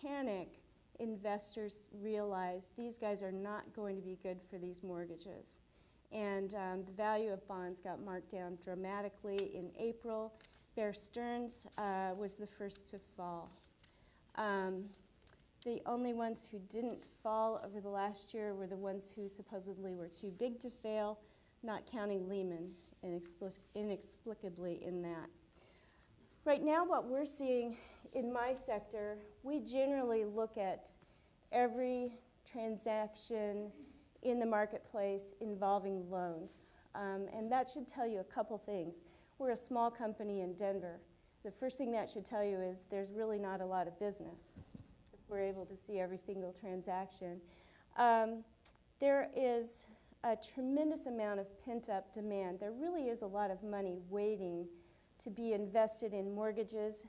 panic, investors realize these guys are not going to be good for these mortgages. And the value of bonds got marked down dramatically in April. Bear Stearns was the first to fall. The only ones who didn't fall over the last year were the ones who supposedly were too big to fail, not counting Lehman inexplicably in that. Right now, what we're seeing in my sector, we generally look at every transaction in the marketplace involving loans. And that should tell you a couple things. We're a small company in Denver. The first thing that should tell you is there's really not a lot of business if we're able to see every single transaction. There is a tremendous amount of pent-up demand. There really is a lot of money waiting to be invested in mortgages.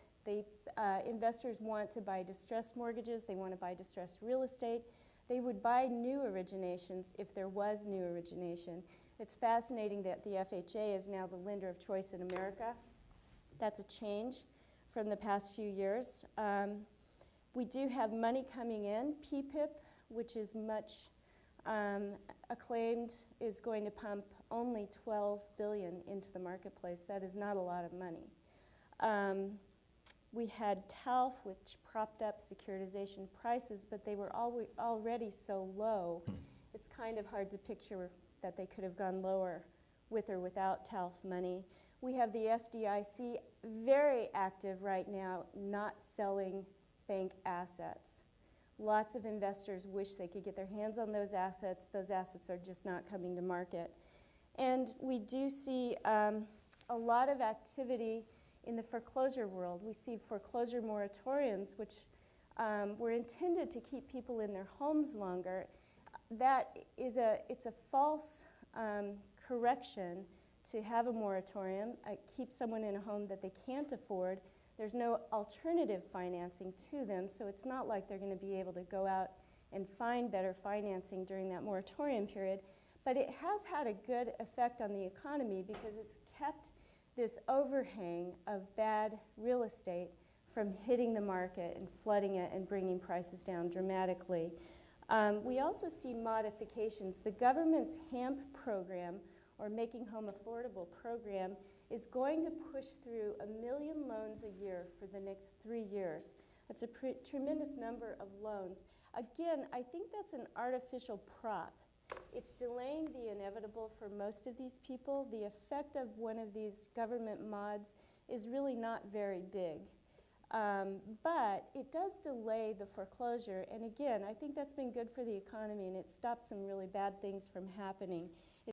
Investors want to buy distressed mortgages. They want to buy distressed real estate. They would buy new originations if there was new origination. It's fascinating that the FHA is now the lender of choice in America. That's a change from the past few years. We do have money coming in. PPIP, which is much acclaimed, is going to pump only $12 billion into the marketplace. That is not a lot of money. We had TALF, which propped up securitization prices, but they were already so low, it's kind of hard to picture that they could have gone lower with or without TALF money. We have the FDIC very active right now, not selling bank assets. Lots of investors wish they could get their hands on those assets. Those assets are just not coming to market. And we do see a lot of activity in the foreclosure world. We see foreclosure moratoriums, which were intended to keep people in their homes longer. That is it's a false correction to have a moratorium, keep someone in a home that they can't afford. There's no alternative financing to them, so it's not like they're going to be able to go out and find better financing during that moratorium period. But it has had a good effect on the economy because it's kept this overhang of bad real estate from hitting the market and flooding it and bringing prices down dramatically. We also see modifications. The government's HAMP program, or Making Home Affordable program, is going to push through 1 million loans a year for the next 3 years. That's a tremendous number of loans. Again, I think that's an artificial prop. It's delaying the inevitable for most of these people. The effect of one of these government mods is really not very big. But it does delay the foreclosure. And again, I think that's been good for the economy, and it stopped some really bad things from happening.